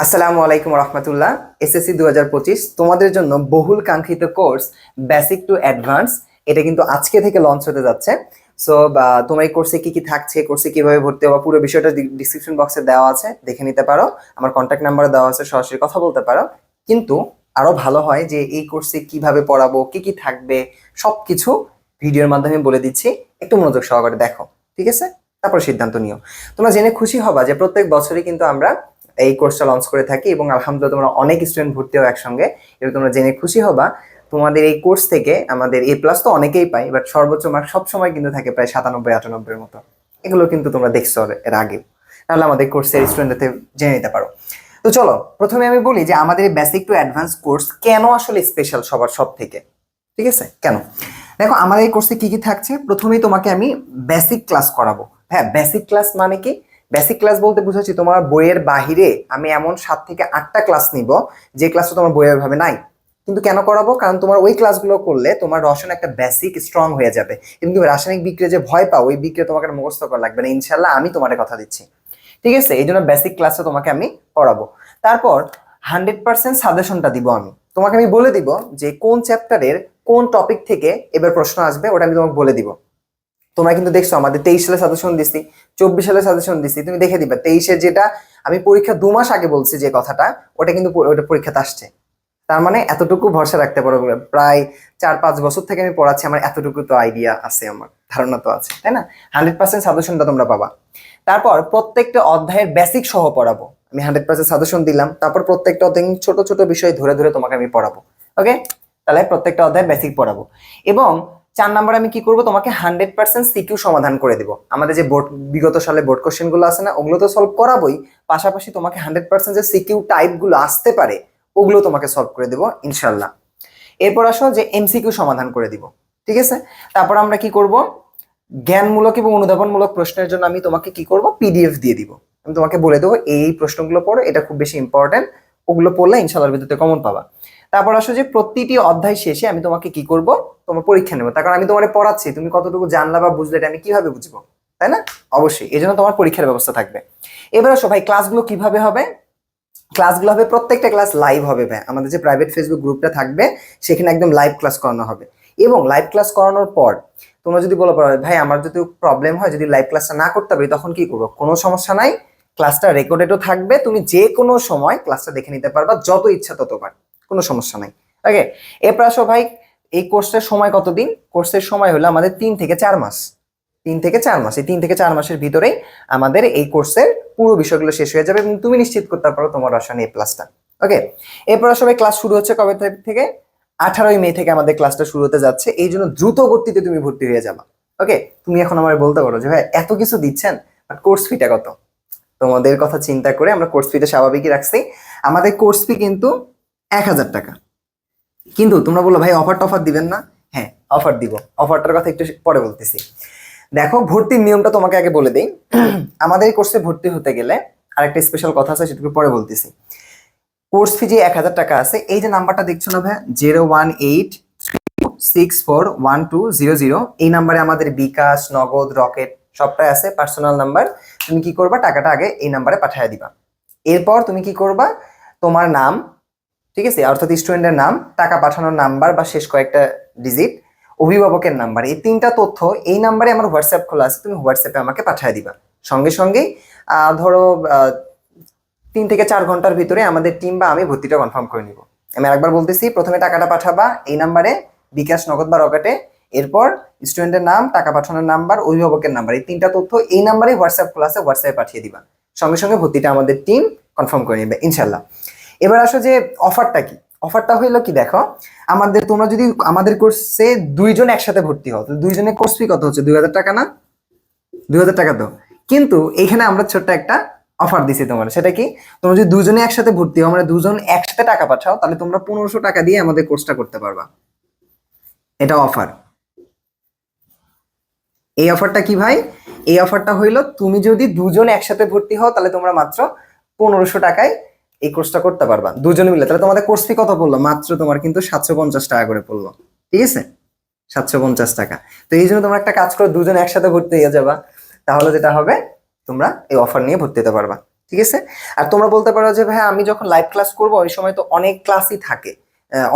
আসসালামু আলাইকুম রহমতুল্লাহ। এসএসসি 2025 তোমাদের জন্য বহুল কাঙ্ক্ষিত কোর্স বেসিক টু অ্যাডভান্স, এটা কিন্তু আজকে থেকে লঞ্চ হতে যাচ্ছে। সো তোমার এই কোর্সে কি কি থাকছে, কোর্সে কিভাবে ভর্তি হওয়া, পুরো বিষয়টা ডিসক্রিপশন বক্সে দেওয়া আছে, দেখে নিতে পারো। আমার কন্ট্যাক্ট নাম্বার দেওয়া আছে, সরাসরি কথা বলতে পারো। কিন্তু আরো ভালো হয় যে এই কোর্সে কিভাবে পড়াবো, কি কি থাকবে, সবকিছু ভিডিওর মাধ্যমে বলে দিচ্ছি। একটু মনোযোগ সহকারে দেখো, ঠিক আছে? তারপর সিদ্ধান্ত নিও। তোমরা জেনে খুশি হবা যে প্রত্যেক বছরই কিন্তু আমরা এই কোর্সটা লঞ্চ করে থাকি এবং আলহামদুলিল্লাহ তোমরা অনেক স্টুডেন্ট ভর্তি হও একসঙ্গে। এবং তোমরা জেনে খুশি হবা তোমাদের এই কোর্স থেকে আমাদের A+ তো অনেকেই পাই, বাট সর্বোচ্চ মার্ক সবসময় কিন্তু থাকে প্রায় 97-98 মতো। এগুলো কিন্তু তোমরা দেখছো এর আগে, তাহলে আমাদের কোর্সের স্টুডেন্টদের জেনে নিতে পারো। তো চলো প্রথমে আমি বলি যে আমাদের এই বেসিক টু অ্যাডভান্স কোর্স কেন আসলে স্পেশাল সবার সব থেকে। ঠিক আছে, কেন? দেখো আমাদের এই কোর্সে কি কি থাকছে। প্রথমেই তোমাকে আমি বেসিক ক্লাস করাবো। হ্যাঁ, বেসিক ক্লাস মানে কি? বেসিক ক্লাস বলতে বুঝাচ্ছি তোমার বইয়ের বাহিরে আমি এমন 7 থেকে 8টা ক্লাস নিব যে ক্লাসটা তোমার বইয়ের ভাবে নাই। কিন্তু কেন করাবো? কারণ তোমার ওই ক্লাসগুলো করলে তোমার রসায়ন একটা বেসিক স্ট্রং হয়ে যাবে। কিন্তু রাসায়নিক বিক্রিয়া যে ভয় পাও, ওই বিক্রিয়া তোমাকে মুখস্থ করা লাগবে না, ইনশাল্লাহ আমি তোমার কথা দিচ্ছি। ঠিক আছে, এই জন্য বেসিক ক্লাসটা তোমাকে আমি পড়াবো। তারপর 100% সাজেশনটা দিব আমি তোমাকে। আমি বলে দিব যে কোন চ্যাপ্টারের কোন টপিক থেকে এবার প্রশ্ন আসবে, ওটা আমি তোমাকে বলে দিব। তোমরা কিন্তু দেখছো আমাদের 23 সালে সাজেশন দিছি, 24 সালে সাজেশন দিছি, তুমি দেখে দিবা 23-এ যেটা আমি পরীক্ষা 2 মাস আগে বলছি যে কথাটা, ওটা কিন্তু ওটা পরীক্ষাতে আসছে। তার মানে এতটুকু ভরসা রাখতে পারো। প্রায় 4-5 বছর থেকে আমি পড়াচ্ছি, আমার এতটুকু তো আইডিয়া আছে, আমার ধারণা তো আছে, তাই না? 100% সাজেশনটা তোমরা পাবা। তারপর প্রত্যেকটা অধ্যায়ের বেসিক সহ পড়াবো আমি। 100% সাজেশন দিলাম, তারপর প্রত্যেকটা অধ্যায় ছোট ছোট বিষয় ধরে ধরে তোমাকে আমি পড়াবো। ওকে, তাহলে প্রত্যেকটা অধ্যায়ের বেসিক পড়াবো। এবং 4 নাম্বার আমি কি করব, তোমাকে 100% সিকিউ সমাধান করে দিব। আমাদের যে বোর্ড বিগত সালে বোর্ড কোশ্চেন গুলো আছে না, ওগুলো তো সলভ করাবোই, পাশাপাশি তোমাকে 100% যে সিকিউ টাইপ গুলো আসতে পারে ওগুলো তোমাকে সলভ করে দিব ইনশাল্লাহ। এরপর আসো যে এমসিকিউ সমাধান করে দিব। ঠিক আছে, তারপর আমরা কি করব, জ্ঞানমূলক এবং অনুধাবনমূলক প্রশ্নের জন্য আমি তোমাকে কি করব, পিডিএফ দিয়ে দিব। আমি তোমাকে বলে দেবো এই প্রশ্নগুলো পড়ো, এটা খুব বেশি ইম্পর্টেন্ট, ওগুলো পড়লে ইনশাআল্লাহর ভিতরে কমন পাবা। তারপর আসো যে প্রতিটি অধ্যায় শেষে আমি তোমাকে কি করব, তোমার পরীক্ষা নেবো। তার কারণ আমি তোমাকে পড়াচ্ছি, তুমি কতটুকু জানলা বা বুঝলে এটা আমি কিভাবে বুঝবো, তাই না? অবশ্যই, এই জন্য তোমার পরীক্ষার ব্যবস্থা থাকবে। এবার আসো ভাই, ক্লাসগুলো কিভাবে হবে? ক্লাসগুলো হবে, প্রত্যেকটা ক্লাস লাইভ হবে ভাই। আমাদের যে প্রাইভেট ফেসবুক গ্রুপটা থাকবে সেখানে একদম লাইভ ক্লাস করানো হবে। এবং লাইভ ক্লাস করানোর পর তোমরা যদি বলো ভাই আমার যদি প্রবলেম হয়, যদি লাইভ ক্লাসটা না করতে পারি তখন কি করবো, কোনো সমস্যা নাই, ক্লাসটা রেকর্ডেডও থাকবে, তুমি যে কোনো সময় ক্লাসটা দেখে নিতে পারবা, যত ইচ্ছা ততবার, কোনো সমস্যা নাই। ওকে, এরপর আসো ভাই, এই কোর্সের সময় কতদিন? কোর্সের সময় হলো আমাদের 3 থেকে 4 মাস। 3 থেকে 4 মাস, এই 3 থেকে 4 মাসের ভিতরেই আমাদের এই কোর্সের পুরো বিষয়গুলো শেষ হয়ে যাবে এবং তুমি নিশ্চিত করতে পারো তোমার রসায়ন A+টা। ওকে, এরপর সবাই ক্লাস শুরু হচ্ছে কবে থেকে? 18ই মে থেকে আমাদের ক্লাসটা শুরু হতে যাচ্ছে। এই জন্য দ্রুত গতিতে তুমি ভর্তি হয়ে যাবা। ওকে, তুমি এখন আমার বলতে পারো যে ভাই এত কিছু দিচ্ছেন, বাট কোর্স ফিটা কত? তোমাদের কথা চিন্তা করে আমরা কোর্স ফিটা স্বাভাবিকই রাখছি। আমাদের কোর্স ফি কিন্তু 1000 টাকা। কিন্তু তোমরা বলো ভাই অফার টফার দিবেন না? হ্যাঁ, অফার দিব। অফারটার কথা একটু পরে বলতেছি। দেখো, ভর্তির নিয়মটা তোমাকে আগে বলে দেই। আমাদের এই কোর্সে ভর্তি হতে গেলে আরেকটা স্পেশাল কথা আছে, সেটাকে পরে বলতেছি। কোর্স ফি যে 1000 টাকা আছে, এই যে নাম্বারটা দেখছো না ভাই, 018641200, এই নাম্বারে আমাদের বিকাশ, নগদ, রকেট সবটাই আছে, পার্সোনাল নাম্বার। তুমি কি করবা, টাকাটা আগে এই নাম্বারে পাঠিয়ে দিবা। এরপর তুমি কি করবা, তোমার নাম, ঠিক আছে, অর্থাৎ স্টুডেন্টের নাম, টাকা পাঠানোর নাম্বার বা শেষ কয়েকটা ডিজিট, অভিভাবকের নাম্বার, এই 3টা তথ্য এই নাম্বারে আমার হোয়াটসঅ্যাপ খোলা আছে, তুমি হোয়াটসঅ্যাপে আমাকে পাঠিয়ে দিবা। সঙ্গে সঙ্গেই ধরো 3 থেকে 4 ঘন্টার ভিতরে আমাদের টিম বা আমি ভর্তিটা কনফার্ম করে নিব। আমি আরেকবার বলতেছি, প্রথমে টাকাটা পাঠাবা এই নাম্বারে, বিকাশ, নগদ বা রকেটে। এরপর স্টুডেন্টের নাম, টাকা পাঠানোর নাম্বার, অভিভাবকের নাম্বার, এই 3টা তথ্য এই নাম্বারে হোয়াটসঅ্যাপ খোলা আছে, হোয়াটসঅ্যাপে পাঠিয়ে দিবা। সঙ্গে সঙ্গে ভর্তিটা আমাদের টিম কনফার্ম করে নেবে ইনশাল্লাহ। এবার আসো যে অফারটা কি। অফারটা হইলো কি, দেখো আমাদের, তোমরা যদি আমাদের কোর্সে 2 জন একসাথে ভর্তি হও, তো 2 জনের কোর্স ফি কত হচ্ছে? 2000 টাকা না? 2000 টাকা তো। কিন্তু এখানে আমরা ছোট্ট একটা অফার দিছি তোমার। সেটা কি, তোমরা যদি 2 জনে একসাথে ভর্তি হও, মানে 2 জন একসাথে টাকা পাঠাও, তাহলে তোমরা 1500 টাকা দিয়ে আমাদের কোর্সটা করতে পারবা। এটা অফার। এই অফারটা কি ভাই? এই অফারটা হইলো, তুমি যদি 2 জন একসাথে ভর্তি হও তাহলে তোমরা মাত্র 1500 টাকায় এই কোর্সটা করতে পারবা, 2 জন মিলে। তাহলে তোমাদের কোর্স ফি কত পড়লো? মাত্র তোমার কিন্তু 750 টাকা করে পড়লো। ঠিক আছে, 750 টাকা। তো এই জন্য তোমরা একটা কাজ করো, 2 জন একসাথে ভর্তি হয়ে যাবা, তাহলে যেটা হবে তোমরা এই অফার নিয়ে ভর্তি হতে পারবা। ঠিক আছে? আর তোমরা বলতে পারো যে ভাই আমি যখন লাইভ ক্লাস করবো ওই সময় তো অনেক ক্লাসই থাকে,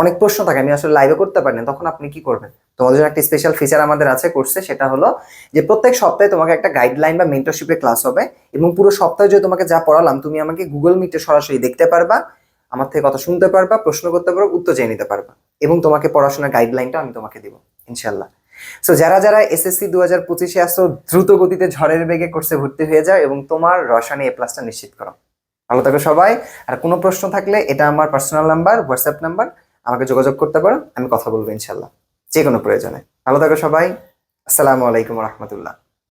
অনেক প্রশ্ন থাকে, আমি আসলে লাইভে করতে পারি না, তখন আপনি কি করবেন? তোমাদের জন্য একটা স্পেশাল ফিচার আমাদের আছে কোর্সে, সেটা হলো যে প্রত্যেক সপ্তাহে তোমাকে একটা গাইডলাইন বা মেন্টরশিপের ক্লাস হবে, এবং পুরো সপ্তাহে যে তোমাকে যা পড়ালাম তুমি আমাকে গুগল মিটে সরাসরি দেখতে পারবা, আমার থেকে কথা শুনতে পারবা, প্রশ্ন করতে পারবা, উত্তর চেয়ে নিতে পারবা, এবং তোমাকে পড়াশোনার গাইডলাইনটা আমি তোমাকে দিব ইনশাল্লাহ। সো যারা যারা এসএসসি 2025-এ আসো, দ্রুত গতিতে ঝড়ের বেগে কোর্সে ভর্তি হয়ে যাও এবং তোমার রসায়নে এ প্লাসটা নিশ্চিত করো। ভালো থাকো সবাই। আর কোনো প্রশ্ন থাকলে এটা আমার পার্সোনাল নাম্বার, হোয়াটসঅ্যাপ নাম্বার, আমাকে যোগাযোগ করতে পারো, আমি কথা বলবো ইনশাল্লাহ যে কোনো প্রয়োজনে। ভালো থাকো সবাই। আসসালামু আলাইকুম রহমতুল্লাহ।